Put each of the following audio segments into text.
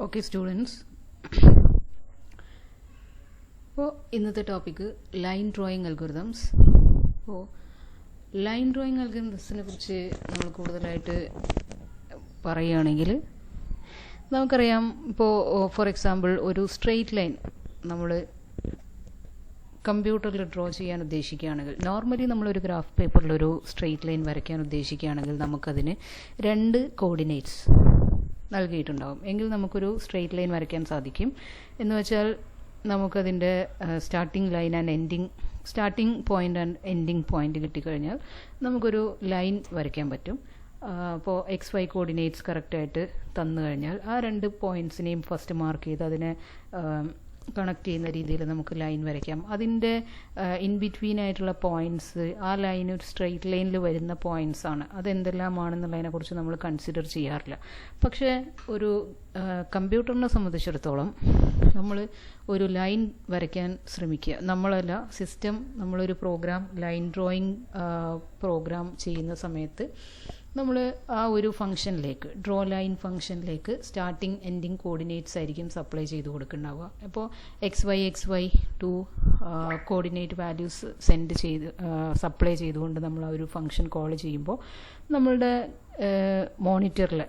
Okay students, അപ്പോൾ ഇന്നത്തെ topic line drawing algorithms. അപ്പോൾ ലൈൻ ഡ്രോയിങ് അൽഗോരിതംസിനെ കുറിച്ച് നമ്മൾ കൂടുതലായിട്ട് പറയുകയാണെങ്കിൽ നമുക്കറിയാം, ഇപ്പോൾ ഫോർ എക്സാമ്പിൾ ഒരു സ്ട്രെയിറ്റ് ലൈൻ നമ്മൾ കമ്പ്യൂട്ടറിൽ ഡ്രോ ചെയ്യാൻ ഉദ്ദേശിക്കുകയാണെങ്കിൽ, നോർമലി നമ്മളൊരു ഗ്രാഫ് പേപ്പറിൽ ഒരു സ്ട്രെയിറ്റ് ലൈൻ വരയ്ക്കാൻ ഉദ്ദേശിക്കുകയാണെങ്കിൽ നമുക്കതിന് രണ്ട് കോർഡിനേറ്റ്സ് നൽകിയിട്ടുണ്ടാകും. എങ്കിൽ നമുക്കൊരു സ്ട്രെയിറ്റ് ലൈൻ വരയ്ക്കാൻ സാധിക്കും. എന്ന് വെച്ചാൽ നമുക്കതിൻ്റെ starting line and starting point and ending point കിട്ടിക്കഴിഞ്ഞാൽ നമുക്കൊരു ലൈൻ വരയ്ക്കാൻ പറ്റും. അപ്പോൾ XY കോർഡിനേറ്റ്സ് കറക്റ്റായിട്ട് തന്നു കഴിഞ്ഞാൽ ആ രണ്ട് പോയിൻറ്റ്സിനെയും ഫസ്റ്റ് മാർക്ക് ചെയ്ത് അതിനെ കണക്ട് ചെയ്യുന്ന രീതിയിൽ നമുക്ക് ലൈൻ വരയ്ക്കാം. അതിൻ്റെ ഇൻ ബിറ്റ്വീൻ ആയിട്ടുള്ള പോയിൻറ്റ്സ്, ആ ലൈൻ ഒരു സ്ട്രെയിറ്റ് ലൈനിൽ വരുന്ന പോയിൻറ്റ്സ് ആണ്. അതെന്തെല്ലാമാണെന്നുള്ളതിനെക്കുറിച്ച് നമ്മൾ കൺസിഡർ ചെയ്യാറില്ല. പക്ഷേ ഒരു കമ്പ്യൂട്ടറിനെ സംബന്ധിച്ചിടത്തോളം നമ്മൾ ഒരു ലൈൻ വരയ്ക്കാൻ ശ്രമിക്കുക. നമ്മളല്ല, സിസ്റ്റം നമ്മളൊരു പ്രോഗ്രാം, ലൈൻ ഡ്രോയിങ് പ്രോഗ്രാം ചെയ്യുന്ന സമയത്ത് നമ്മൾ ആ ഒരു ഫംഗ്ഷനിലേക്ക്, ഡ്രോ ലൈൻ ഫംഗ്ഷനിലേക്ക് സ്റ്റാർട്ടിങ് എൻഡിങ് കോർഡിനേറ്റ്സ് ആയിരിക്കും സപ്ലൈ ചെയ്ത് കൊടുക്കുന്നുണ്ടാവുക. അപ്പോൾ XY two coordinate values supply ചെയ്തുകൊണ്ട് നമ്മൾ ആ ഒരു ഫംഗ്ഷൻ കോൾ ചെയ്യുമ്പോൾ നമ്മളുടെ മോണിറ്ററിൽ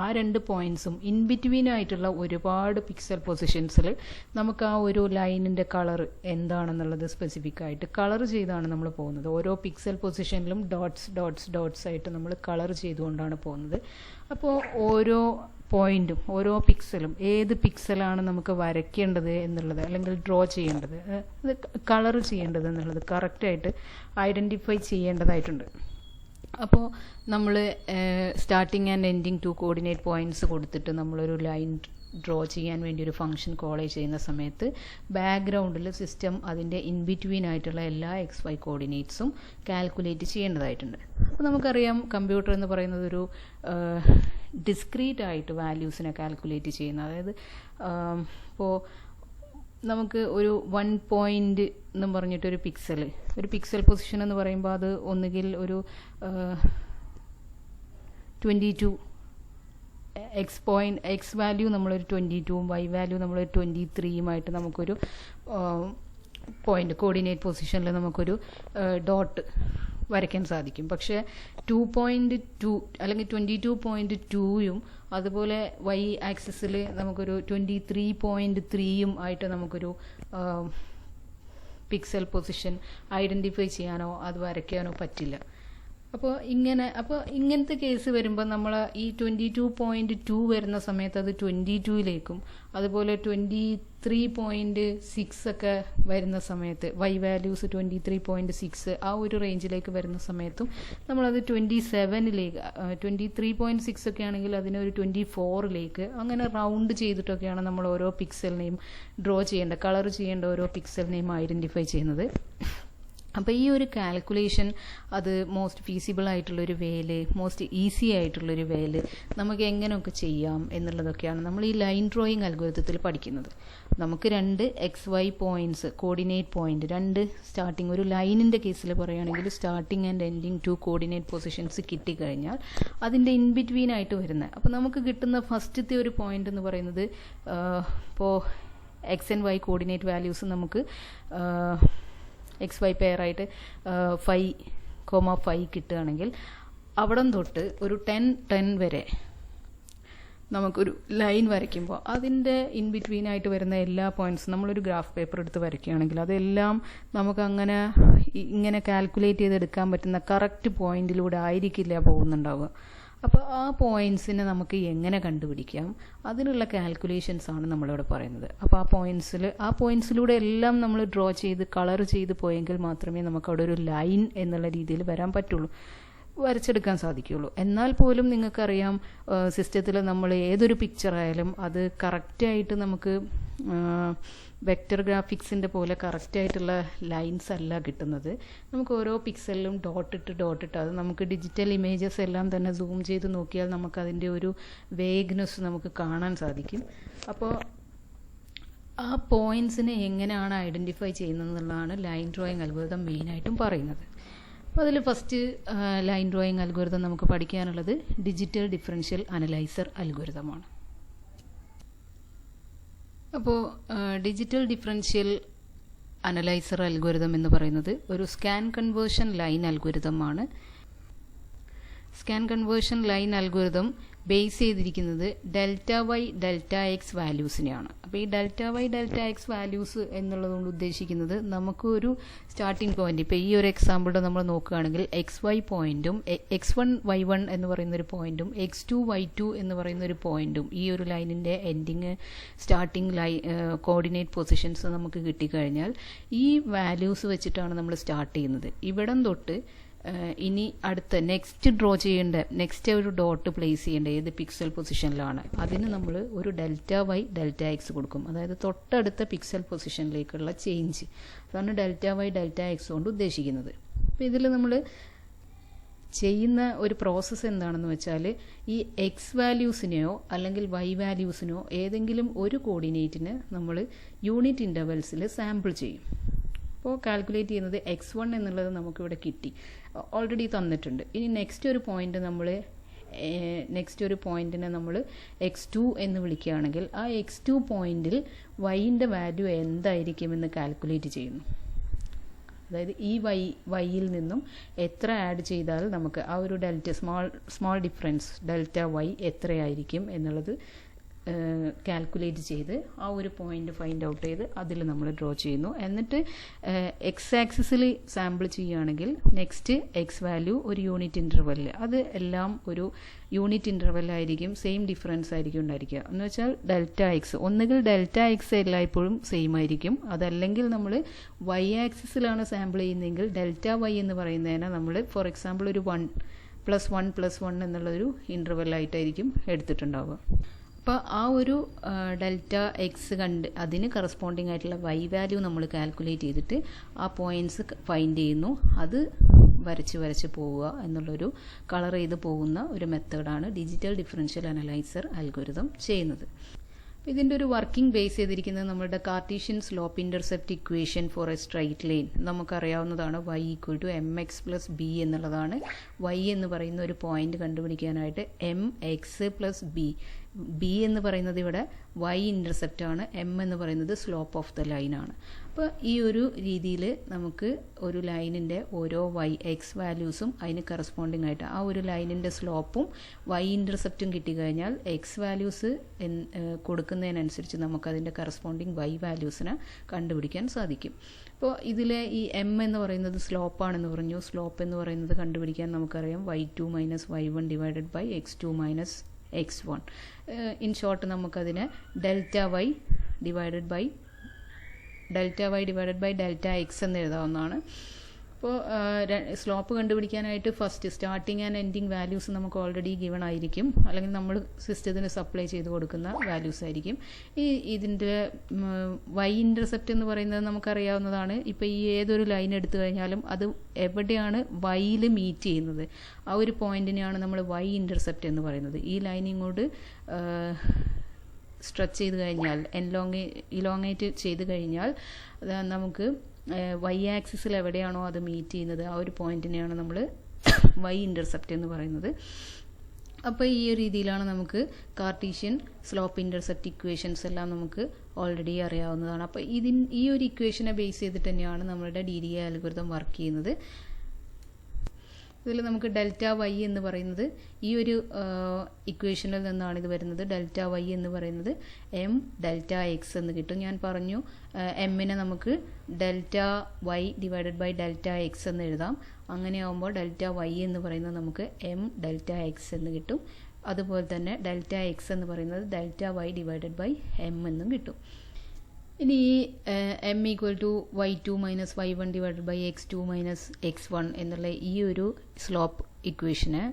ആ രണ്ട് പോയിൻറ്റ്സും ഇൻ ബിറ്റ്വീൻ ആയിട്ടുള്ള ഒരുപാട് പിക്സൽ പൊസിഷൻസിൽ നമുക്ക് ആ ഒരു ലൈനിൻ്റെ കളർ എന്താണെന്നുള്ളത് സ്പെസിഫിക് ആയിട്ട് കളർ ചെയ്താണ് നമ്മൾ പോകുന്നത്. ഓരോ പിക്സൽ പൊസിഷനിലും ഡോട്ട്സ് ആയിട്ട് നമ്മൾ കളർ ചെയ്തുകൊണ്ടാണ് പോകുന്നത്. അപ്പോൾ ഓരോ പോയിൻറ്റും ഓരോ പിക്സലും ഏത് പിക്സലാണ് നമുക്ക് വരയ്ക്കേണ്ടത് എന്നുള്ളത്, അല്ലെങ്കിൽ ഡ്രോ ചെയ്യേണ്ടത്, അത് കളർ ചെയ്യേണ്ടത് എന്നുള്ളത് കറക്റ്റായിട്ട് ഐഡൻറ്റിഫൈ ചെയ്യേണ്ടതായിട്ടുണ്ട്. അപ്പോൾ നമ്മൾ starting and ending two coordinate points കൊടുത്തിട്ട് നമ്മളൊരു ലൈൻ ഡ്രോ ചെയ്യാൻ വേണ്ടി ഒരു ഫംഗ്ഷൻ കോൾ ചെയ്യുന്ന സമയത്ത് ബാക്ക്ഗ്രൗണ്ടിൽ സിസ്റ്റം അതിൻ്റെ ഇൻ ബിറ്റ്വീൻ ആയിട്ടുള്ള എല്ലാ XY കോർഡിനേറ്റ്സും കാൽക്കുലേറ്റ് ചെയ്യേണ്ടതായിട്ടുണ്ട്. അപ്പോൾ നമുക്കറിയാം, കമ്പ്യൂട്ടർ എന്ന് പറയുന്നത് ഒരു ഡിസ്ക്രീറ്റ് ആയിട്ട് വാല്യൂസിനെ കാൽക്കുലേറ്റ് ചെയ്യുന്ന, അതായത് ഇപ്പോൾ നമുക്ക് ഒരു 1 പോയിൻ്റ് എന്നും പറഞ്ഞിട്ടൊരു പിക്സൽ പൊസിഷൻ എന്ന് പറയുമ്പോൾ അത് ഒന്നുകിൽ ഒരു 22 X വാല്യൂ നമ്മളൊരു 22ഉം Y വാല്യൂ നമ്മളൊരു 23യുമായിട്ട് നമുക്കൊരു പോയിൻ്റ് കോർഡിനേറ്റ് പൊസിഷനിൽ നമുക്കൊരു ഡോട്ട് വരയ്ക്കാൻ സാധിക്കും. പക്ഷേ 2.2 അല്ലെങ്കിൽ 22.2യും അതുപോലെ Y ആക്സിസിൽ നമുക്കൊരു 23.3യും ആയിട്ട് നമുക്കൊരു പിക്സൽ പൊസിഷൻ ഐഡൻറ്റിഫൈ ചെയ്യാനോ അത് വരയ്ക്കാനോ പറ്റില്ല. അപ്പോൾ ഇങ്ങനത്തെ കേസ് വരുമ്പോൾ നമ്മൾ ഈ 22.2 വരുന്ന സമയത്ത് അത് 22യിലേക്കും, അതുപോലെ 23.6 ഒക്കെ വരുന്ന സമയത്ത് Y വാല്യൂസ് 23.6 ആ ഒരു റേഞ്ചിലേക്ക് വരുന്ന സമയത്തും നമ്മളത് 27ലേക്ക്, 23.6 ഒക്കെ ആണെങ്കിൽ അതിനൊരു 24ലേക്ക് അങ്ങനെ റൗണ്ട് ചെയ്തിട്ടൊക്കെയാണ് നമ്മൾ ഓരോ പിക്സലിനെയും ഡ്രോ ചെയ്യേണ്ട, കളർ ചെയ്യേണ്ട ഓരോ പിക്സലിനെയും ഐഡൻറ്റിഫൈ ചെയ്യുന്നത്. അപ്പോൾ ഈ ഒരു കാൽക്കുലേഷൻ അത് മോസ്റ്റ് ഫീസിബിൾ ആയിട്ടുള്ളൊരു വേല്, മോസ്റ്റ് ഈസി ആയിട്ടുള്ളൊരു വേല് നമുക്ക് എങ്ങനെയൊക്കെ ചെയ്യാം എന്നുള്ളതൊക്കെയാണ് നമ്മൾ ഈ ലൈൻ ഡ്രോയിങ് അൽഗോരിതത്തിൽ പഠിക്കുന്നത്. നമുക്ക് രണ്ട് XY പോയിൻറ്റ്സ്, കോർഡിനേറ്റ് പോയിൻ്റ്, രണ്ട് സ്റ്റാർട്ടിങ്, ഒരു ലൈനിൻ്റെ കേസിൽ പറയുകയാണെങ്കിൽ starting and ending two coordinate positions കിട്ടിക്കഴിഞ്ഞാൽ അതിൻ്റെ ഇൻ ബിറ്റ്വീൻ ആയിട്ട് വരുന്നത്, അപ്പോൾ നമുക്ക് കിട്ടുന്ന ഫസ്റ്റത്തെ ഒരു പോയിൻ്റ് എന്ന് പറയുന്നത്, ഇപ്പോൾ X and Y coordinate values നമുക്ക് XY പെയറായിട്ട് 5,5 കിട്ടുകയാണെങ്കിൽ അവിടെ തൊട്ട് ഒരു 10 വരെ നമുക്കൊരു ലൈൻ വരയ്ക്കുമ്പോൾ അതിൻ്റെ ഇൻ ബിറ്റ്വീൻ ആയിട്ട് വരുന്ന എല്ലാ പോയിൻറ്റ്സും നമ്മളൊരു ഗ്രാഫ് പേപ്പർ എടുത്ത് വരയ്ക്കുകയാണെങ്കിൽ അതെല്ലാം നമുക്ക് ഇങ്ങനെ കാൽക്കുലേറ്റ് ചെയ്തെടുക്കാൻ പറ്റുന്ന കറക്റ്റ് പോയിന്റിലൂടെ ആയിരിക്കില്ല പോകുന്നുണ്ടാവുക. അപ്പോൾ ആ പോയിൻറ്റ്സിനെ നമുക്ക് എങ്ങനെ കണ്ടുപിടിക്കാം, അതിനുള്ള കാൽക്കുലേഷൻസ് ആണ് നമ്മളിവിടെ പറയുന്നത്. അപ്പോൾ ആ പോയിൻറ്റ്സിലൂടെ എല്ലാം നമ്മൾ ഡ്രോ ചെയ്ത് കളർ ചെയ്ത് പോയെങ്കിൽ മാത്രമേ നമുക്ക് അവിടെ ഒരു ലൈൻ എന്നുള്ള രീതിയിൽ വരച്ചെടുക്കാൻ സാധിക്കുകയുള്ളൂ. എന്നാൽ പോലും നിങ്ങൾക്കറിയാം, സിസ്റ്റത്തിൽ നമ്മൾ ഏതൊരു പിക്ചർ ആയാലും അത് കറക്റ്റായിട്ട് നമുക്ക് വെക്റ്റർ ഗ്രാഫിക്സിൻ്റെ പോലെ കറക്റ്റായിട്ടുള്ള ലൈൻസ് അല്ല കിട്ടുന്നത്. നമുക്ക് ഓരോ പിക്സലിലും ഡോട്ടിട്ട് അത് നമുക്ക് ഡിജിറ്റൽ ഇമേജസ് എല്ലാം തന്നെ സൂം ചെയ്ത് നോക്കിയാൽ നമുക്കതിൻ്റെ ഒരു വേഗ്നെസ് നമുക്ക് കാണാൻ സാധിക്കും. അപ്പോൾ ആ പോയിൻറ്റ്സിനെ എങ്ങനെയാണ് ഐഡൻറ്റിഫൈ ചെയ്യുന്നതെന്നുള്ളതാണ് ലൈൻ ഡ്രോയിങ് അൽഗോരിതം മെയിനായിട്ടും പറയുന്നത്. അപ്പോൾ അതിൽ ഫസ്റ്റ് ലൈൻ ഡ്രോയിങ് അൽഗോരിതം നമുക്ക് പഠിക്കാനുള്ളത് ഡിജിറ്റൽ ഡിഫറൻഷ്യൽ അനലൈസർ അൽഗോരിതമാണ്. അപ്പോൾ ഡിജിറ്റൽ ഡിഫറൻഷ്യൽ അനലൈസർ അൽഗോരിതം എന്ന് പറയുന്നത് ഒരു സ്കാൻ കൺവേർഷൻ ലൈൻ അൽഗോരിതമാണ്. Scan conversion line algorithm base ചെയ്തിരിക്കുന്നത് ഡെൽറ്റ വൈ ഡെൽറ്റ എക്സ് വാല്യൂസിനെയാണ്. അപ്പോൾ ഈ delta y delta x values എന്നുള്ളതുകൊണ്ട് ഉദ്ദേശിക്കുന്നത് നമുക്ക് ഒരു സ്റ്റാർട്ടിംഗ് പോയിന്റ്, ഇപ്പോൾ ഈ ഒരു എക്സാമ്പിളിൽ നമ്മൾ നോക്കുകയാണെങ്കിൽ എക്സ് വൈ പോയിന്റും x1 y1 എന്ന് പറയുന്ന ഒരു പോയിന്റും x2 y2 എന്ന് പറയുന്ന ഒരു പോയിന്റും ഈ ഒരു ലൈനിൻ്റെ എൻഡിങ് സ്റ്റാർട്ടിംഗ് കോർഡിനേറ്റ് പൊസിഷൻസ് നമുക്ക് കിട്ടിക്കഴിഞ്ഞാൽ ഈ വാല്യൂസ് വെച്ചിട്ടാണ് നമ്മൾ സ്റ്റാർട്ട് ചെയ്യുന്നത്. ഇവിടം തൊട്ട് ഇനി അടുത്ത നെക്സ്റ്റ് ഡ്രോ ചെയ്യേണ്ട നെക്സ്റ്റ് ഒരു ഡോട്ട് പ്ലേസ് ചെയ്യേണ്ട ഏത് പിക്സൽ പൊസിഷനിലാണ് അതിന് നമ്മൾ ഒരു ഡെൽറ്റ വൈ ഡെൽറ്റ എക്സ് കൊടുക്കും. അതായത് തൊട്ടടുത്ത പിക്സൽ പൊസിഷനിലേക്കുള്ള ചേഞ്ച്, അതാണ് ഡെൽറ്റ വൈ ഡെൽറ്റ എക്സ് കൊണ്ട് ഉദ്ദേശിക്കുന്നത്. അപ്പോൾ ഇതിൽ നമ്മൾ ചെയ്യുന്ന ഒരു പ്രോസസ്സ് എന്താണെന്ന് വെച്ചാൽ ഈ എക്സ് വാല്യൂസിനെയോ അല്ലെങ്കിൽ വൈ വാല്യൂസിനോ ഏതെങ്കിലും ഒരു കോർഡിനേറ്റിന് നമ്മൾ യൂണിറ്റ് ഇൻ്റർവെൽസിൽ സാമ്പിൾ ചെയ്യും. അപ്പോൾ കാൽക്കുലേറ്റ് ചെയ്യുന്നത് x1 എന്നുള്ളത് നമുക്കിവിടെ കിട്ടി, ഓൾറെഡി തന്നിട്ടുണ്ട്. ഇനി നെക്സ്റ്റ് ഒരു പോയിന്റിനെ നമ്മൾ x2 എന്ന് വിളിക്കുകയാണെങ്കിൽ ആ x2 പോയിന്റിൽ വൈൻ്റെ വാല്യൂ എന്തായിരിക്കുമെന്ന് കാൽക്കുലേറ്റ് ചെയ്യുന്നു. അതായത് ഈ വൈയിൽ നിന്നും എത്ര ആഡ് ചെയ്താൽ നമുക്ക് ആ ഒരു delta small difference delta Y എത്രയായിരിക്കും എന്നുള്ളത് കാൽക്കുലേറ്റ് ചെയ്ത് ആ ഒരു പോയിന്റ് ഫൈൻഡ് ഔട്ട് ചെയ്ത് അതിൽ നമ്മൾ ഡ്രോ ചെയ്യുന്നു. എന്നിട്ട് എക്സ് ആക്സിസിൽ സാമ്പിൾ ചെയ്യുകയാണെങ്കിൽ നെക്സ്റ്റ് എക്സ് വാല്യൂ ഒരു യൂണിറ്റ് ഇൻ്റർവെല്ലിൽ, അത് എല്ലാം ഒരു യൂണിറ്റ് ഇൻ്റർവെല്ലായിരിക്കും, സെയിം ഡിഫറൻസ് ആയിരിക്കും ഉണ്ടായിരിക്കുക. എന്ന് വെച്ചാൽ ഡെൽറ്റ എക്സ് ഒന്നുകിൽ ഡെൽറ്റ എക്സ് എല്ലായ്പ്പോഴും സെയിം ആയിരിക്കും, അതല്ലെങ്കിൽ നമ്മൾ വൈ ആക്സിസിലാണ് സാമ്പിൾ ചെയ്യുന്നതെങ്കിൽ ഡെൽറ്റ വൈ എന്ന് പറയുന്നതിനെ നമ്മൾ ഫോർ എക്സാമ്പിൾ ഒരു 1+1+1 എന്നുള്ളൊരു ഇൻ്റർവെല്ലായിട്ടായിരിക്കും എടുത്തിട്ടുണ്ടാവുക. അപ്പോൾ ആ ഒരു ഡെൽറ്റ എക്സ് കണ്ട് അതിന് കറസ്പോണ്ടിങ് ആയിട്ടുള്ള വൈ വാല്യൂ നമ്മൾ കാൽക്കുലേറ്റ് ചെയ്തിട്ട് ആ പോയിന്റ്സ് ഫൈൻഡ് ചെയ്യുന്നു. അത് വരച്ച് പോവുക എന്നുള്ളൊരു കളർ ചെയ്ത് പോകുന്ന ഒരു മെത്തേഡാണ് ഡിജിറ്റൽ ഡിഫറൻഷ്യൽ അനലൈസർ അൽഗോരിതം ചെയ്യുന്നത്. ഇതിൻ്റെ ഒരു വർക്കിംഗ് ബേസ് ചെയ്തിരിക്കുന്നത് നമ്മുടെ Cartesian slope intercept equation for a straight line നമുക്കറിയാവുന്നതാണ്. y = mx + b എന്നുള്ളതാണ്. y എന്ന് പറയുന്ന ഒരു പോയിന്റ് കണ്ടുപിടിക്കാനായിട്ട് mx + b എന്ന് പറയുന്നത് ഇവിടെ y ഇൻ്റർസെപ്റ്റ് ആണ്, m എന്ന് പറയുന്നത് സ്ലോപ്പ് ഓഫ് ദ ലൈൻ ആണ്. അപ്പോൾ ഈ ഒരു രീതിയിൽ നമുക്ക് ഒരു ലൈനിൻ്റെ ഓരോ എക്സ് വാല്യൂസും അതിന് കറസ്പോണ്ടിങ് ആയിട്ട് ആ ഒരു ലൈനിൻ്റെ സ്ലോപ്പും y ഇൻ്റർസെപ്റ്റും കിട്ടിക്കഴിഞ്ഞാൽ എക്സ് വാല്യൂസ് കൊടുക്കുന്നതിനനുസരിച്ച് നമുക്കതിൻ്റെ കറസ്പോണ്ടിങ് y വാല്യൂസിനെ കണ്ടുപിടിക്കാൻ സാധിക്കും. അപ്പോൾ ഇതിലെ ഈ m എന്ന് പറയുന്നത് സ്ലോപ്പാണെന്ന് പറഞ്ഞു. സ്ലോപ്പ് എന്ന് പറയുന്നത് കണ്ടുപിടിക്കാൻ നമുക്കറിയാം y2 - y1 / x2 - x1. In short നമുക്കതിനെ delta Y divided by delta X എന്ന് എഴുതാവുന്നതാണ്. അപ്പോൾ സ്ലോപ്പ് കണ്ടുപിടിക്കാനായിട്ട് first starting and ending values നമുക്ക് ഓൾറെഡി ഗിവൺ ആയിരിക്കും, അല്ലെങ്കിൽ നമ്മൾ സിസ്റ്റത്തിന് സപ്ലൈ ചെയ്ത് കൊടുക്കുന്ന വാല്യൂസ് ആയിരിക്കും. ഇതിൻ്റെ വൈ ഇൻ്റർസെപ്റ്റ് എന്ന് പറയുന്നത് നമുക്കറിയാവുന്നതാണ്. ഇപ്പോൾ ഈ ഏതൊരു ലൈൻ എടുത്തു കഴിഞ്ഞാലും അത് എവിടെയാണ് വൈയിൽ മീറ്റ് ചെയ്യുന്നത് ആ ഒരു പോയിന്റിനെയാണ് നമ്മൾ വൈ ഇൻ്റർസെപ്റ്റ് എന്ന് പറയുന്നത്. ഈ ലൈൻ ഇങ്ങോട്ട് സ്ട്രെച്ച് ചെയ്ത് കഴിഞ്ഞാൽ ഇലോങ്ങേറ്റ് ചെയ്ത് കഴിഞ്ഞാൽ നമുക്ക് വൈ ആക്സിസിൽ എവിടെയാണോ അത് മീറ്റ് ചെയ്യുന്നത് ആ ഒരു പോയിന്റിനെയാണ് നമ്മൾ വൈ ഇൻ്റർസെപ്റ്റ് എന്ന് പറയുന്നത്. അപ്പോൾ ഈ ഒരു രീതിയിലാണ് നമുക്ക് കാർട്ടീഷ്യൻ സ്ലോപ്പ് ഇൻ്റർസെപ്റ്റ് ഇക്വേഷൻസ് എല്ലാം നമുക്ക് ഓൾറെഡി അറിയാവുന്നതാണ്. അപ്പോൾ ഈ ഒരു ഇക്വേഷനെ ബേസ് ചെയ്തിട്ട് തന്നെയാണ് നമ്മളുടെ DDA അൽഗോരിതം വർക്ക് ചെയ്യുന്നത്. ഇതിൽ നമുക്ക് ഡെൽറ്റ വൈ എന്ന് പറയുന്നത് ഈ ഒരു ഇക്വേഷനിൽ നിന്നാണ് ഇത് വരുന്നത്. ഡെൽറ്റ വൈ എന്ന് പറയുന്നത് m ഡെൽറ്റ എക്സ് എന്ന് കിട്ടും. ഞാൻ പറഞ്ഞു എമ്മിനെ നമുക്ക് delta Y divided by delta X എന്ന് എഴുതാം. അങ്ങനെയാകുമ്പോൾ ഡെൽറ്റ വൈ എന്ന് പറയുന്നത് നമുക്ക് m ഡെൽറ്റ എക്സ് എന്ന് കിട്ടും. അതുപോലെ തന്നെ ഡെൽറ്റ എക്സ് എന്ന് പറയുന്നത് delta Y divided by m എന്നും കിട്ടും. ഇനി ഈ m = y2 - y1 / x2 - x1 എന്നുള്ള ഈ ഒരു സ്ലോപ്പ് ഇക്വേഷന്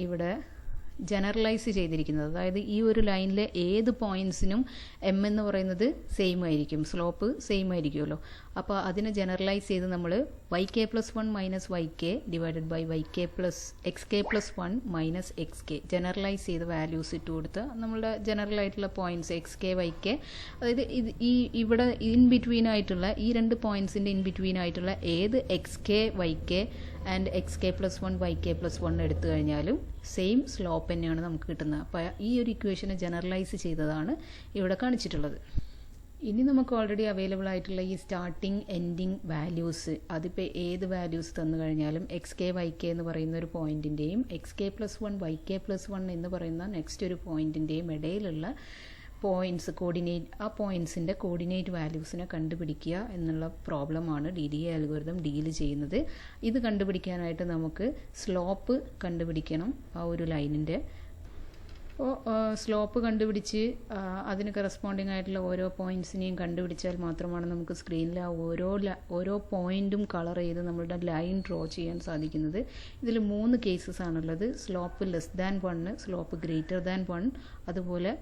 ഇവിടെ ജനറലൈസ് ചെയ്തിരിക്കുന്നത്, അതായത് ഈ ഒരു ലൈനിലെ ഏത് പോയിന്റ്സിനും m എന്ന് പറയുന്നത് സെയിം ആയിരിക്കും, സ്ലോപ്പ് സെയിം ആയിരിക്കുമല്ലോ. അപ്പോൾ അതിനെ ജനറലൈസ് ചെയ്ത് നമ്മൾ yk+1 - yk divided by xk+1 - xk generalise ചെയ്ത് വാല്യൂസ് ഇട്ട് കൊടുത്ത് നമ്മളുടെ ജനറൽ ആയിട്ടുള്ള പോയിന്റ്സ് xk yk, അതായത് ഇവിടെ ഇൻ ബിറ്റ്വീൻ ആയിട്ടുള്ള ഈ രണ്ട് പോയിന്റ്സിൻ്റെ ഇൻ ബിറ്റ്വീൻ ആയിട്ടുള്ള ഏത് xk yk and xk+1 yk+1 എടുത്തു കഴിഞ്ഞാലും സെയിം സ്ലോപ്പ് തന്നെയാണ് നമുക്ക് കിട്ടുന്നത്. അപ്പോൾ ഈ ഒരു ഇക്വേഷനെ ജനറലൈസ് ചെയ്തതാണ് ഇവിടെ കാണിച്ചിട്ടുള്ളത്. ഇനി നമുക്ക് ഓൾറെഡി അവൈലബിൾ ആയിട്ടുള്ള ഈ സ്റ്റാർട്ടിങ് എൻഡിങ് വാല്യൂസ്, അതിപ്പോൾ ഏത് വാല്യൂസ് തന്നു കഴിഞ്ഞാലും എക്സ് കെ വൈ കെ എന്ന് പറയുന്ന ഒരു പോയിന്റിൻ്റെയും x K plus one y K plus one എന്ന് പറയുന്ന നെക്സ്റ്റ് ഒരു പോയിന്റിൻ്റെയും ഇടയിലുള്ള പോയിന്റ്സ് കോർഡിനേറ്റ്, ആ പോയിന്റ്സിൻ്റെ കോർഡിനേറ്റ് വാല്യൂസിനെ കണ്ടുപിടിക്കുക എന്നുള്ള പ്രോബ്ലമാണ് DDA അൽഗോരിതം ഡീൽ ചെയ്യുന്നത്. ഇത് കണ്ടുപിടിക്കാനായിട്ട് നമുക്ക് സ്ലോപ്പ് കണ്ടുപിടിക്കണം ആ ഒരു ലൈനിൻ്റെ. അപ്പോൾ സ്ലോപ്പ് കണ്ടുപിടിച്ച് അതിന് കറസ്പോണ്ടിങ് ആയിട്ടുള്ള ഓരോ പോയിന്റ്സിനെയും കണ്ടുപിടിച്ചാൽ മാത്രമാണ് നമുക്ക് സ്ക്രീനിൽ ആ ഓരോ പോയിന്റും കളർ ചെയ്ത് നമ്മളുടെ ലൈൻ ഡ്രോ ചെയ്യാൻ സാധിക്കുന്നത്. ഇതിൽ 3 കേസസ് ആണുള്ളത്. Slope less than 1, slope greater than 1, അതുപോലെ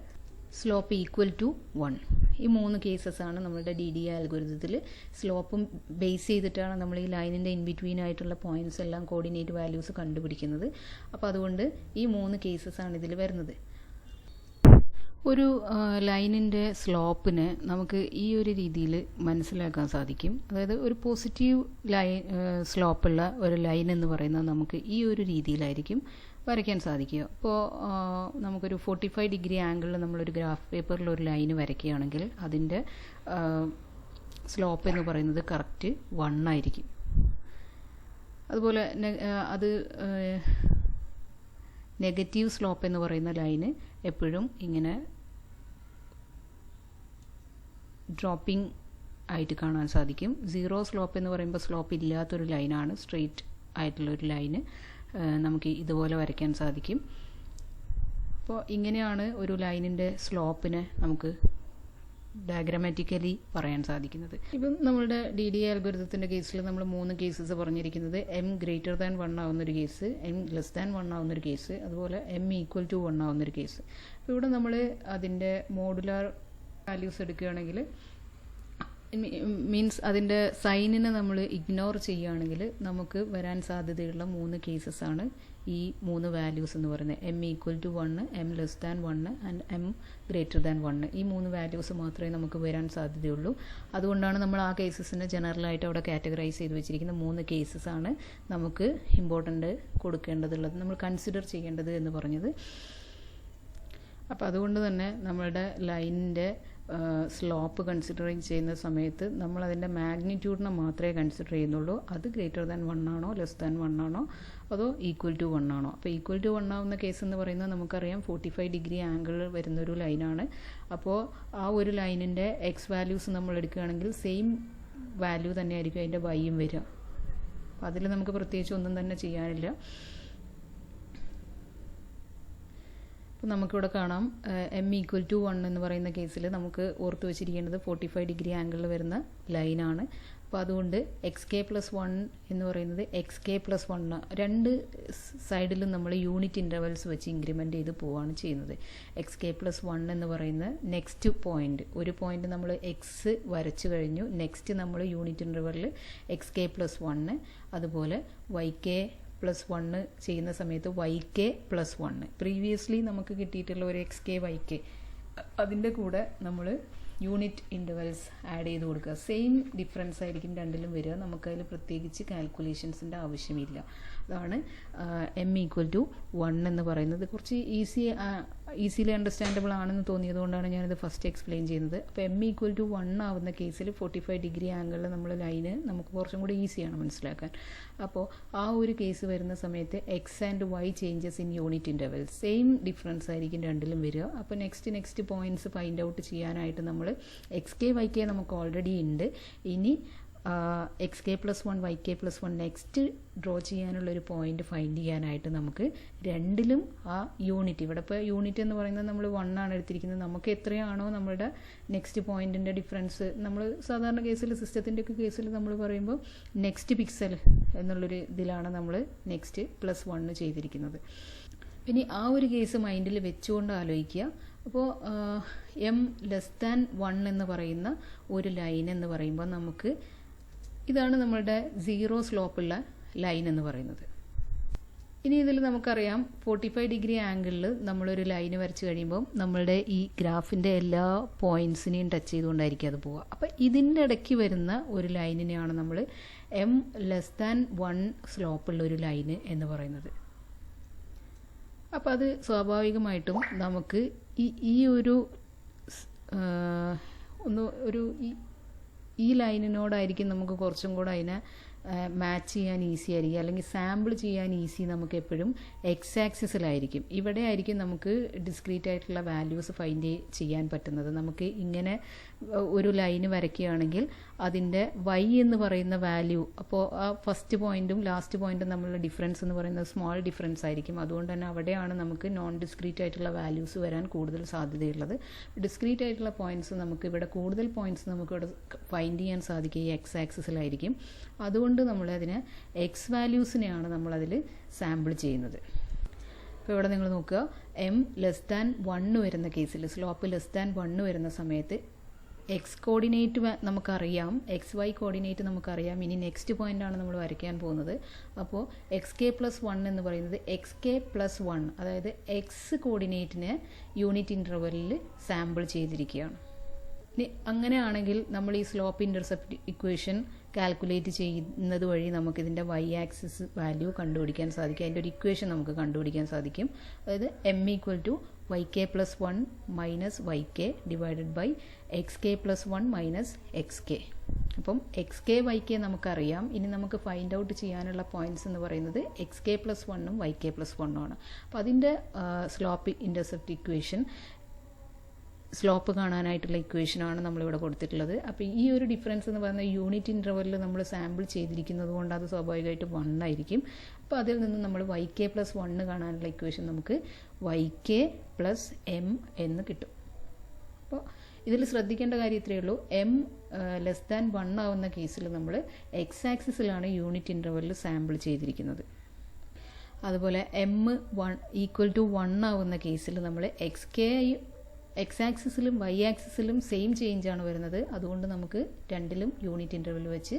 സ്ലോപ്പ് ഈക്വൽ ടു 1. ഈ 3 കേസസ് ആണ് നമ്മുടെ DDA അൽഗോരിതത്തിൽ. സ്ലോപ്പും ബേസ് ചെയ്തിട്ടാണ് നമ്മൾ ഈ ലൈനിൻ്റെ ഇൻ ബിറ്റ്വീൻ ആയിട്ടുള്ള പോയിന്റ്സ് എല്ലാം കോർഡിനേറ്റ് വാല്യൂസ് കണ്ടുപിടിക്കുന്നത്. അപ്പോൾ അതുകൊണ്ട് ഈ 3 കേസസ് ആണ് ഇതിൽ വരുന്നത്. ഒരു ലൈനിൻ്റെ സ്ലോപ്പിന് നമുക്ക് ഈ ഒരു രീതിയിൽ മനസ്സിലാക്കാൻ സാധിക്കും. അതായത് ഒരു പോസിറ്റീവ് സ്ലോപ്പുള്ള ഒരു ലൈൻ എന്ന് പറയുന്നത് നമുക്ക് ഈ ഒരു രീതിയിലായിരിക്കും വരയ്ക്കാൻ സാധിക്കുക. അപ്പോൾ നമുക്കൊരു 45 ഡിഗ്രി ആംഗിളിൽ നമ്മളൊരു ഗ്രാഫ് പേപ്പറിൽ ഒരു ലൈന് വരയ്ക്കുകയാണെങ്കിൽ അതിൻ്റെ സ്ലോപ്പ് എന്ന് പറയുന്നത് കറക്റ്റ് 1 ആയിരിക്കും. അതുപോലെ അത് നെഗറ്റീവ് സ്ലോപ്പ് എന്ന് പറയുന്ന ലൈന് എപ്പോഴും ഇങ്ങനെ ഡ്രോപ്പിംഗ് ആയിട്ട് കാണാൻ സാധിക്കും. 0 സ്ലോപ്പ് എന്ന് പറയുമ്പോൾ സ്ലോപ്പ് ഇല്ലാത്തൊരു ലൈനാണ്, സ്ട്രെയിറ്റ് ആയിട്ടുള്ളൊരു ലൈന് നമുക്ക് ഇതുപോലെ വരയ്ക്കാൻ സാധിക്കും. അപ്പോൾ ഇങ്ങനെയാണ് ഒരു ലൈനിൻ്റെ സ്ലോപ്പിനെ നമുക്ക് ഡയഗ്രാമാറ്റിക്കലി പറയാൻ സാധിക്കുന്നത്. ഇപ്പം നമ്മളുടെ DDA അൽഗോരിതത്തിൻ്റെ കേസിൽ നമ്മൾ 3 കേസസ് പറഞ്ഞിരിക്കുന്നത്. m ഗ്രേറ്റർ ദാൻ 1 ആവുന്നൊരു കേസ്, m ലെസ് ദാൻ 1 ആവുന്നൊരു കേസ്, അതുപോലെ m ഈക്വൽ ടു 1 ആവുന്നൊരു കേസ്. അപ്പോൾ ഇവിടെ നമ്മൾ അതിൻ്റെ മോഡുലാർ വാല്യൂസ് എടുക്കുകയാണെങ്കിൽ, മീൻസ് അതിൻ്റെ സൈനിനെ നമ്മൾ ഇഗ്നോർ ചെയ്യുകയാണെങ്കിൽ നമുക്ക് വരാൻ സാധ്യതയുള്ള 3 കേസസ് ആണ് ഈ 3 വാല്യൂസ് എന്ന് പറയുന്നത്. m equal to 1, m less than 1 and m greater than 1. ഈ 3 വാല്യൂസ് മാത്രമേ നമുക്ക് വരാൻ സാധ്യതയുള്ളൂ. അതുകൊണ്ടാണ് നമ്മൾ ആ കേസസിനെ ജനറലായിട്ട് അവിടെ കാറ്റഗറൈസ് ചെയ്ത് വെച്ചിരിക്കുന്ന 3 കേസസ് ആണ് നമുക്ക് ഇമ്പോർട്ടൻ്റ് കൊടുക്കേണ്ടതുള്ളത്, നമ്മൾ കൺസിഡർ ചെയ്യേണ്ടത് എന്ന് പറഞ്ഞത്. അപ്പോൾ അതുകൊണ്ട് തന്നെ നമ്മളുടെ ലൈനിൻ്റെ സ്ലോപ്പ് കൺസിഡർ ചെയ്യുന്ന സമയത്ത് നമ്മൾ അതിൻ്റെ മാഗ്നിറ്റ്യൂഡിനെ മാത്രമേ കൺസിഡർ ചെയ്യുന്നുള്ളൂ. അത് ഗ്രേറ്റർ ദാൻ 1 ആണോ ലെസ് ദാൻ 1 ആണോ അതോ ഈക്വൽ ടു 1 ആണോ. അപ്പോൾ ഈക്വൽ ടു 1 ആവുന്ന കേസ് എന്ന് പറയുന്നത് നമുക്കറിയാം 45 ഡിഗ്രി ആംഗിൾ വരുന്നൊരു ലൈനാണ്. അപ്പോൾ ആ ഒരു ലൈനിൻ്റെ എക്സ് വാല്യൂസ് നമ്മൾ എടുക്കുകയാണെങ്കിൽ സെയിം വാല്യൂ തന്നെയായിരിക്കും അതിൻ്റെ വൈയും വരിക. അപ്പോൾ അതിൽ നമുക്ക് പ്രത്യേകിച്ച് ഒന്നും തന്നെ ചെയ്യാനില്ല. അപ്പോൾ നമുക്കിവിടെ കാണാം m ഈക്വൽ ടു 1 എന്ന് പറയുന്ന കേസിൽ നമുക്ക് ഓർത്ത് വെച്ചിരിക്കേണ്ടത് 45 ഡിഗ്രി ആംഗിളിൽ വരുന്ന ലൈനാണ്. അപ്പോൾ അതുകൊണ്ട് എക്സ് കെ പ്ലസ് 1 എന്ന് പറയുന്നത് എക്സ് കെ പ്ലസ് 1 രണ്ട് സൈഡിലും നമ്മൾ യൂണിറ്റ് ഇൻ്റർവെൽസ് വെച്ച് ഇൻക്രിമെൻറ്റ് ചെയ്ത് പോവുകയാണ് ചെയ്യുന്നത്. എക്സ് കെ പ്ലസ് 1 എന്ന് പറയുന്ന നെക്സ്റ്റ് പോയിന്റ്, ഒരു പോയിന്റ് നമ്മൾ എക്സ് വരച്ചു കഴിഞ്ഞു, നെക്സ്റ്റ് നമ്മൾ യൂണിറ്റ് ഇൻ്റർവെല്ലിൽ എക്സ് കെ പ്ലസ് 1, അതുപോലെ വൈ കെ പ്ലസ് 1 ചെയ്യുന്ന സമയത്ത് വൈ കെ പ്ലസ് 1. പ്രീവിയസ്ലി നമുക്ക് കിട്ടിയിട്ടുള്ള ഒരു എക്സ് കെ വൈ കെ, അതിൻ്റെ കൂടെ നമ്മൾ യൂണിറ്റ് ഇൻ്റർവെൽസ് ആഡ് ചെയ്ത് കൊടുക്കുക. സെയിം ഡിഫറൻസ് ആയിരിക്കും രണ്ടിലും വരിക. നമുക്കതിൽ പ്രത്യേകിച്ച് കാൽക്കുലേഷൻസിൻ്റെ ആവശ്യമില്ല. അതാണ് m ഈക്വൽ ടു 1 എന്ന് പറയുന്നത്. കുറച്ച് ഈസിലി അണ്ടർസ്റ്റാൻഡബിൾ ആണെന്ന് തോന്നിയത് കൊണ്ടാണ് ഞാനിത് ഫസ്റ്റ് എക്സ്പ്ലെയിൻ ചെയ്യുന്നത്. അപ്പോൾ m ഈക്വൽ ടു 1 ആവുന്ന കേസിൽ 45 ഡിഗ്രി ആംഗിളിൽ നമ്മൾ ലൈന് നമുക്ക് കുറച്ചും കൂടി ഈസിയാണ് മനസ്സിലാക്കാൻ. അപ്പോൾ ആ ഒരു കേസ് വരുന്ന സമയത്ത് X and Y changes in unit interval same difference ആയിരിക്കും രണ്ടിലും വരിക. അപ്പോൾ നെക്സ്റ്റ് പോയിന്റ്സ് ഫൈൻഡ് ഔട്ട് ചെയ്യാനായിട്ട് നമ്മൾ എക്സ് കെ വൈ കെ നമുക്ക് ഓൾറെഡി ഉണ്ട്. ഇനി X K plus 1 Y K plus 1 next draw ചെയ്യാനുള്ളൊരു പോയിന്റ് ഫൈൻഡ് ചെയ്യാനായിട്ട് നമുക്ക് രണ്ടിലും ആ യൂണിറ്റ്, ഇവിടെ ഇപ്പോൾ യൂണിറ്റ് എന്ന് പറയുന്നത് നമ്മൾ 1 ആണ് എടുത്തിരിക്കുന്നത്. നമുക്ക് എത്രയാണോ നമ്മുടെ നെക്സ്റ്റ് പോയിന്റിൻ്റെ ഡിഫറൻസ്, നമ്മൾ സാധാരണ കേസിൽ സിസ്റ്റത്തിൻ്റെ ഒക്കെ കേസിൽ നമ്മൾ പറയുമ്പോൾ നെക്സ്റ്റ് പിക്സൽ എന്നുള്ളൊരു ഇതിലാണ് നമ്മൾ നെക്സ്റ്റ് പ്ലസ് 1 ചെയ്തിരിക്കുന്നത്. പിന്നെ ആ ഒരു കേസ് മൈൻഡിൽ വെച്ചുകൊണ്ട് ആലോചിക്കുക. അപ്പോൾ m ലെസ് ദാൻ 1 എന്ന് പറയുന്ന ഒരു ലൈൻ എന്ന് പറയുമ്പോൾ നമുക്ക് ഇതാണ് നമ്മളുടെ 0 സ്ലോപ്പുള്ള ലൈൻ എന്ന് പറയുന്നത്. ഇനി ഇതിൽ നമുക്കറിയാം 45 ഡിഗ്രി ആംഗിളിൽ നമ്മളൊരു ലൈന് വരച്ച് കഴിയുമ്പോൾ നമ്മളുടെ ഈ ഗ്രാഫിൻ്റെ എല്ലാ പോയിൻറ്റ്സിനെയും ടച്ച് ചെയ്തുകൊണ്ടായിരിക്കും അത് പോവുക. അപ്പോൾ ഇതിൻ്റെ ഇടയ്ക്ക് വരുന്ന ഒരു ലൈനിനെയാണ് നമ്മൾ m ലെസ് ദാൻ 1 സ്ലോപ്പുള്ള ഒരു ലൈന് എന്ന് പറയുന്നത്. അപ്പോൾ അത് സ്വാഭാവികമായിട്ടും നമുക്ക് ഈ ഒരു ഈ ലൈനിനോടായിരിക്കും നമുക്ക് കുറച്ചും കൂടെ അതിനെ മാച്ച് ചെയ്യാൻ ഈസി ആയിരിക്കും, അല്ലെങ്കിൽ സാമ്പിൾ ചെയ്യാൻ ഈസി നമുക്ക് എപ്പോഴും എക്സ് ആക്സിസിലായിരിക്കും. ഇവിടെ ആയിരിക്കും നമുക്ക് ഡിസ്ക്രീറ്റ് ആയിട്ടുള്ള വാല്യൂസ് ഫൈൻഡ് ചെയ്യാൻ പറ്റുന്നത്. നമുക്ക് ഇങ്ങനെ ഒരു ലൈന് വരയ്ക്കുകയാണെങ്കിൽ അതിൻ്റെ y എന്ന് പറയുന്ന വാല്യൂ, അപ്പോൾ ആ ഫസ്റ്റ് പോയിന്റും ലാസ്റ്റ് പോയിന്റും തമ്മിലുള്ള ഡിഫറൻസ് എന്ന് പറയുന്നത് സ്മോൾ ഡിഫറൻസ് ആയിരിക്കും. അതുകൊണ്ട് തന്നെ അവിടെയാണ് നമുക്ക് നോൺ ഡിസ്ക്രീറ്റ് ആയിട്ടുള്ള വാല്യൂസ് വരാൻ കൂടുതൽ സാധ്യതയുള്ളത്. ഡിസ്ക്രീറ്റ് ആയിട്ടുള്ള പോയിന്റ്സ് നമുക്ക് ഇവിടെ കൂടുതൽ പോയിന്റ്സ് നമുക്ക് ഇവിടെ ഫൈൻഡ് ചെയ്യാൻ സാധിക്കുക ഈ എക്സ് ആക്സിസിലായിരിക്കും. അതുകൊണ്ട് നമ്മളതിന് എക്സ് വാല്യൂസിനെയാണ് നമ്മളതിൽ സാമ്പിൾ ചെയ്യുന്നത്. അപ്പോൾ ഇവിടെ നിങ്ങൾ നോക്കുക, m<1 വരുന്ന കേസിൽ, സ്ലോപ്പ് <1 വരുന്ന സമയത്ത് എക്സ് കോർഡിനേറ്റ് നമുക്കറിയാം, XY കോർഡിനേറ്റ് നമുക്കറിയാം. ഇനി നെക്സ്റ്റ് പോയിൻ്റാണ് നമ്മൾ വരയ്ക്കാൻ പോകുന്നത്. അപ്പോൾ xk+1 എന്ന് പറയുന്നത് xk+1, അതായത് എക്സ് കോർഡിനേറ്റിനെ യൂണിറ്റ് ഇൻ്റർവെല്ലിൽ സാമ്പിൾ ചെയ്തിരിക്കുകയാണ്. ഇനി അങ്ങനെയാണെങ്കിൽ നമ്മൾ ഈ സ്ലോപ്പ് ഇൻ്റർസെപ്റ്റ് ഇക്വേഷൻ കാൽക്കുലേറ്റ് ചെയ്യുന്നത് വഴി നമുക്കിതിൻ്റെ y ആക്സിസ് വാല്യൂ കണ്ടുപിടിക്കാൻ സാധിക്കും. അതിൻ്റെ ഒരു ഇക്വേഷൻ നമുക്ക് കണ്ടുപിടിക്കാൻ സാധിക്കും. അതായത് m=yk+1 - yk divided by xk+1 - xk. അപ്പം xk yk നമുക്കറിയാം. ഇനി നമുക്ക് ഫൈൻഡ് ഔട്ട് ചെയ്യാനുള്ള പോയിന്റ്സ് എന്ന് പറയുന്നത് xk+1 yk+1 ആണ്. അപ്പോൾ അതിൻ്റെ സ്ലോപ്പ് ഇൻ്റർസെപ്റ്റ് ഇക്വേഷൻ, സ്ലോപ്പ് കാണാനായിട്ടുള്ള ഇക്വേഷനാണ് നമ്മളിവിടെ കൊടുത്തിട്ടുള്ളത്. അപ്പോൾ ഈ ഒരു ഡിഫറൻസ് എന്ന് പറയുന്നത് യൂണിറ്റ് ഇൻ്റർവെല്ലിൽ നമ്മൾ സാമ്പിൾ ചെയ്തിരിക്കുന്നത് കൊണ്ട് അത് സ്വാഭാവികമായിട്ട് 1 ആയിരിക്കും. അപ്പോൾ അതിൽ നിന്ന് നമ്മൾ yk+1 കാണാനുള്ള ഇക്വേഷൻ നമുക്ക് yk+m എന്ന് കിട്ടും. അപ്പോൾ ഇതിൽ ശ്രദ്ധിക്കേണ്ട കാര്യം ഇത്രയേ ഉള്ളൂ, m<1 ആവുന്ന കേസിൽ നമ്മൾ എക്സ് ആക്സിസിലാണ് യൂണിറ്റ് ഇൻ്റർവെല്ലിൽ സാമ്പിൾ ചെയ്തിരിക്കുന്നത്. അതുപോലെ m=1 ആവുന്ന കേസിൽ നമ്മൾ എക്സ് ആക്സിസിലും y ആക്സിസിലും സെയിം ചേഞ്ച് ആണ് വരുന്നത്. അതുകൊണ്ട് നമുക്ക് രണ്ടിലും യൂണിറ്റ് ഇൻ്റർവെൽ വെച്ച്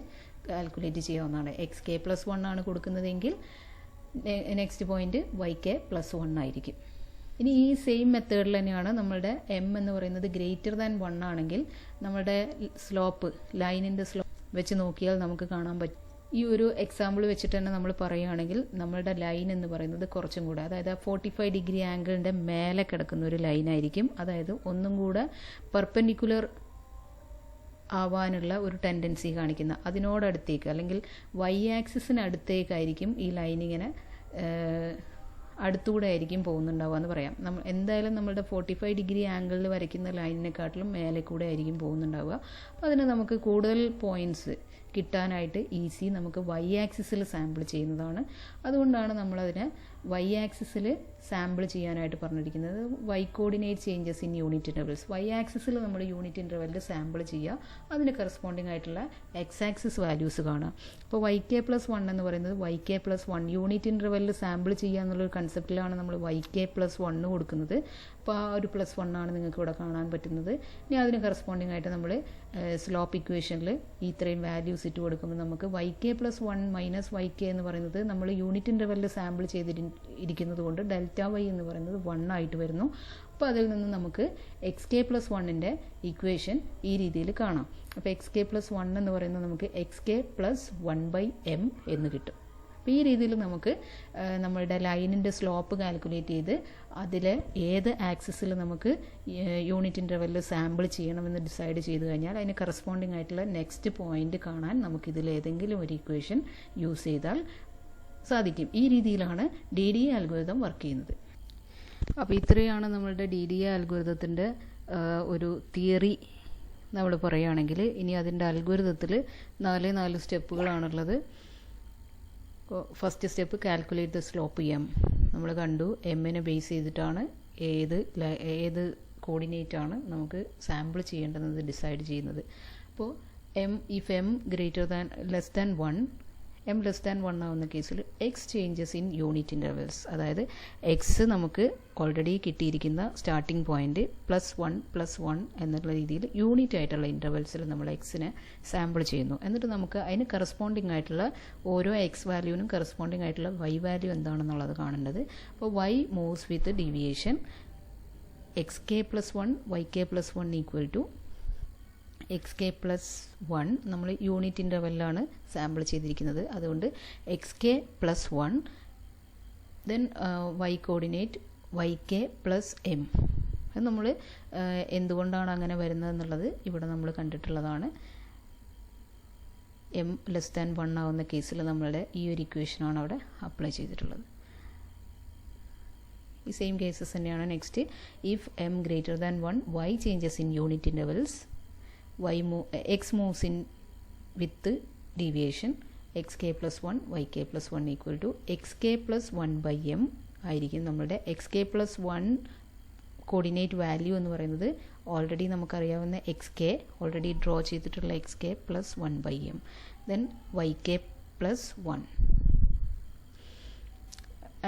കാൽക്കുലേറ്റ് ചെയ്യാവുന്നതാണ്. xk+1 ആണ് കൊടുക്കുന്നതെങ്കിൽ നെക്സ്റ്റ് പോയിന്റ് yk+1 ആയിരിക്കും. ഇനി ഈ സെയിം മെത്തേഡിൽ തന്നെയാണ് നമ്മളുടെ m എന്ന് പറയുന്നത് >1 ആണെങ്കിൽ നമ്മുടെ സ്ലോപ്പ്, ലൈനിൻ്റെ സ്ലോപ്പ് വെച്ച് നോക്കിയാൽ നമുക്ക് കാണാൻ പറ്റും. ഈ ഒരു എക്സാമ്പിൾ വെച്ചിട്ട് തന്നെ നമ്മൾ പറയുകയാണെങ്കിൽ നമ്മളുടെ ലൈൻ എന്ന് പറയുന്നത് കുറച്ചും കൂടെ, അതായത് 45 ഡിഗ്രി ആംഗിളിൻ്റെ മേലെ കിടക്കുന്ന ഒരു ലൈനായിരിക്കും. അതായത് ഒന്നും കൂടെ പെർപെൻഡിക്കുലർ ആവാനുള്ള ഒരു ടെൻഡൻസി കാണിക്കുന്ന, അതിനോടടുത്തേക്ക് അല്ലെങ്കിൽ y ആക്സിസിന് അടുത്തേക്കായിരിക്കും ഈ ലൈൻ ഇങ്ങനെ അടുത്തുകൂടെ ആയിരിക്കും പോകുന്നുണ്ടാവുക എന്ന് പറയാം. എന്തായാലും നമ്മളുടെ 45 ഡിഗ്രി ആംഗിളിൽ വരയ്ക്കുന്ന ലൈനിനെക്കാട്ടിലും മേലെ കൂടെ ആയിരിക്കും പോകുന്നുണ്ടാവുക. അപ്പോൾ അതിന് നമുക്ക് കൂടുതൽ പോയിന്റ്സ് കിട്ടാനായിട്ട് ഈസി നമുക്ക് y ആക്സിസിൽ സാമ്പിൾ ചെയ്യുന്നതാണ്. അതുകൊണ്ടാണ് നമ്മളതിനെ y ആക്സിസിൽ സാമ്പിൾ ചെയ്യാനായിട്ട് പറഞ്ഞിരിക്കുന്നത്. y coordinate changes in unit intervals, y ആക്സിസിൽ നമ്മൾ യൂണിറ്റ് ഇൻ്റർവെല്ലിൽ സാമ്പിൾ ചെയ്യുക, അതിന് കറസ്പോണ്ടിങ് ആയിട്ടുള്ള എക്സ് ആക്സിസ് വാല്യൂസ് കാണുക. അപ്പോൾ yk+1 എന്ന് പറയുന്നത് yk+1 യൂണിറ്റ് ഇൻ്റർവെല്ലിൽ സാമ്പിൾ ചെയ്യുക എന്നുള്ളൊരു കൺസെപ്റ്റിലാണ് നമ്മൾ yk+1 കൊടുക്കുന്നത്. അപ്പോൾ ആ ഒരു +1 ആണ് നിങ്ങൾക്ക് ഇവിടെ കാണാൻ പറ്റുന്നത്. ഇനി അതിന് കറസ്പോണ്ടിങ് ആയിട്ട് നമ്മൾ സ്ലോപ്പ് ഇക്വേഷനിൽ ഇത്രയും വാല്യൂസ് ഇട്ട് കൊടുക്കുമ്പോൾ നമുക്ക് yk+1 - yk എന്ന് പറയുന്നത് നമ്മൾ യൂണിറ്റ് ഇൻ്റർവെല്ലിൽ സാമ്പിൾ ചെയ്തിരിക്കുന്നത് കൊണ്ട് ∆y എന്ന് പറയുന്നത് 1 ആയിട്ട് വരുന്നു. അപ്പോൾ അതിൽ നിന്ന് നമുക്ക് xk+1ൻ്റെ ഇക്വേഷൻ ഈ രീതിയിൽ കാണാം. അപ്പോൾ xk+1 എന്ന് പറയുന്നത് നമുക്ക് xk+1/m എന്ന് കിട്ടും. അപ്പോൾ ഈ രീതിയിൽ നമുക്ക് നമ്മളുടെ ലൈനിൻ്റെ സ്ലോപ്പ് കാൽക്കുലേറ്റ് ചെയ്ത് അതിൽ ഏത് ആക്സിസിൽ നമുക്ക് യൂണിറ്റ് ഇൻ്റർവെല്ലിൽ സാമ്പിൾ ചെയ്യണമെന്ന് ഡിസൈഡ് ചെയ്ത് കഴിഞ്ഞാൽ അതിന് കറസ്പോണ്ടിങ് ആയിട്ടുള്ള നെക്സ്റ്റ് പോയിന്റ് കാണാൻ നമുക്കിതിൽ ഏതെങ്കിലും ഒരു ഇക്വേഷൻ യൂസ് ചെയ്താൽ സാധിക്കും. ഈ രീതിയിലാണ് DDA അൽഗോരിതം വർക്ക് ചെയ്യുന്നത്. അപ്പോൾ ഇത്രയാണ് നമ്മളുടെ DDA അൽഗോരിതത്തിൻ്റെ ഒരു തിയറി നമ്മൾ പറയുകയാണെങ്കിൽ. ഇനി അതിൻ്റെ അൽഗോരിതത്തിൽ 4 സ്റ്റെപ്പുകളാണുള്ളത്. First step calculate the slope m. നമ്മൾ കണ്ടു എമ്മിനെ ബേസ് ചെയ്തിട്ടാണ് ഏത് കോർഡിനേറ്റ് ആണ് നമുക്ക് സാമ്പിൾ ചെയ്യേണ്ടതെന്ന് ഡിസൈഡ് ചെയ്യുന്നത്. അപ്പോൾ m<1 ആവുന്ന കേസിൽ X changes in unit intervals, അതായത് എക്സ് നമുക്ക് ഓൾറെഡി കിട്ടിയിരിക്കുന്ന സ്റ്റാർട്ടിംഗ് പോയിന്റ് +1 എന്നുള്ള രീതിയിൽ യൂണിറ്റ് ആയിട്ടുള്ള ഇൻ്റർവെൽസിൽ നമ്മൾ എക്സിനെ സാമ്പിൾ ചെയ്യുന്നു. എന്നിട്ട് നമുക്ക് അതിന് കറസ്പോണ്ടിങ് ആയിട്ടുള്ള ഓരോ എക്സ് വാല്യൂവിനും കറസ്പോണ്ടിങ് ആയിട്ടുള്ള y വാല്യൂ എന്താണെന്നുള്ളത് കാണേണ്ടത്. അപ്പോൾ y moves with deviation xk+1 yk+1 = xk+1. നമ്മൾ യൂണിറ്റ് ഇൻ്റർവെല്ലാണ് സാമ്പിൾ ചെയ്തിരിക്കുന്നത്. അതുകൊണ്ട് xk+1 then Y coordinate Y K plus M. അത് നമ്മൾ എന്തുകൊണ്ടാണ് അങ്ങനെ വരുന്നത് എന്നുള്ളത് ഇവിടെ നമ്മൾ കണ്ടിട്ടുള്ളതാണ്. എം ലെസ് ദാൻ 1 ആവുന്ന കേസിൽ നമ്മളുടെ ഈ ഒരു ഇക്വേഷനാണ് അവിടെ അപ്ലൈ ചെയ്തിട്ടുള്ളത്. ഈ സെയിം കേസസ് തന്നെയാണ് next. If M greater than 1 Y changes in unit intervals, X moves in with deviation X K plus 1 Y K plus 1 equal to X K plus 1 by M ആയിരിക്കും. നമ്മുടെ X K plus 1 coordinate value എന്ന് പറയുന്നത് already നമുക്കറിയാവുന്ന X K, already draw ചെയ്തിട്ടുള്ള X K plus 1 by M, then Y K plus 1.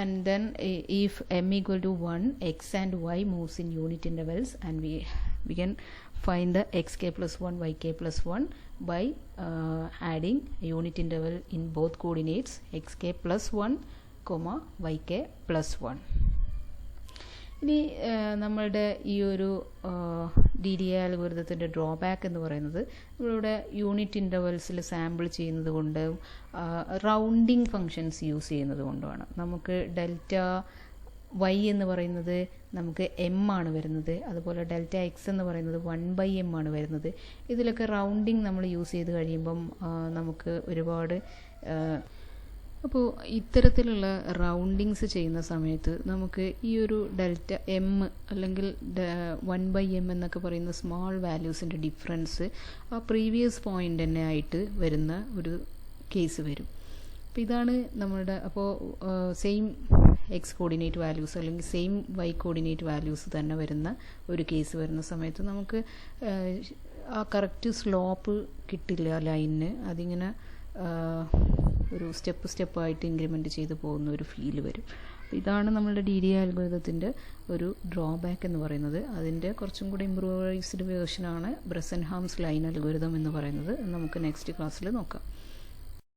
And then if m equal to 1, x and y moves in unit intervals, and we can find the xk plus 1 yk plus 1 by adding a unit interval in both coordinates xk plus 1 comma yk plus 1. ഇനി നമ്മളുടെ ഈ ഒരു DDA അൽഗോരിതത്തിൻ്റെ drawback എന്ന് പറയുന്നത് നമ്മളിവിടെ unit ഇൻ്റർവെൽസിൽ sample ചെയ്യുന്നത് കൊണ്ട് rounding functions use ചെയ്യുന്നത് കൊണ്ടുമാണ്. നമുക്ക് ഡെൽറ്റ വൈ എന്ന് പറയുന്നത് നമുക്ക് എം ആണ് വരുന്നത്, അതുപോലെ ഡെൽറ്റ എക്സ് എന്ന് പറയുന്നത് 1 ബൈ എം ആണ് വരുന്നത്. ഇതിലൊക്കെ റൗണ്ടിങ് നമ്മൾ യൂസ് ചെയ്ത് കഴിയുമ്പം നമുക്ക് ഒരുപാട് അപ്പോൾ ഇത്തരത്തിലുള്ള റൗണ്ടിങ്സ് ചെയ്യുന്ന സമയത്ത് നമുക്ക് ഈ ഒരു ഡെൽറ്റ എം അല്ലെങ്കിൽ 1 ബൈ എം എന്നൊക്കെ പറയുന്ന സ്മോൾ വാല്യൂസിൻ്റെ ഡിഫറൻസ് ആ പ്രീവിയസ് പോയിൻ്റ് തന്നെ ആയിട്ട് വരുന്ന ഒരു കേസ് വരും. അപ്പോൾ ഇതാണ് നമ്മളുടെ, അപ്പോൾ സെയിം എക്സ് കോർഡിനേറ്റ് വാല്യൂസ് അല്ലെങ്കിൽ സെയിം വൈ കോർഡിനേറ്റ് വാല്യൂസ് തന്നെ വരുന്ന ഒരു കേസ് വരുന്ന സമയത്ത് നമുക്ക് ആ കറക്റ്റ് സ്ലോപ്പ് കിട്ടില്ല ലൈനിന്. അതിങ്ങനെ ഒരു സ്റ്റെപ്പായിട്ട് ഇൻക്രിമെൻറ്റ് ചെയ്ത് പോകുന്ന ഒരു ഫീൽ വരും. അപ്പോൾ ഇതാണ് നമ്മളുടെ DDA അൽഗോരിതത്തിൻ്റെ ഒരു ഡ്രോബാക്ക് എന്ന് പറയുന്നത്. അതിൻ്റെ കുറച്ചും കൂടി ഇംപ്രൂവൈസ്ഡ് വേർഷനാണ് ബ്രെസൻഹാംസ് ലൈൻ അൽഗോരിതം എന്ന് പറയുന്നത്. നമുക്ക് നെക്സ്റ്റ് ക്ലാസ്സിൽ നോക്കാം.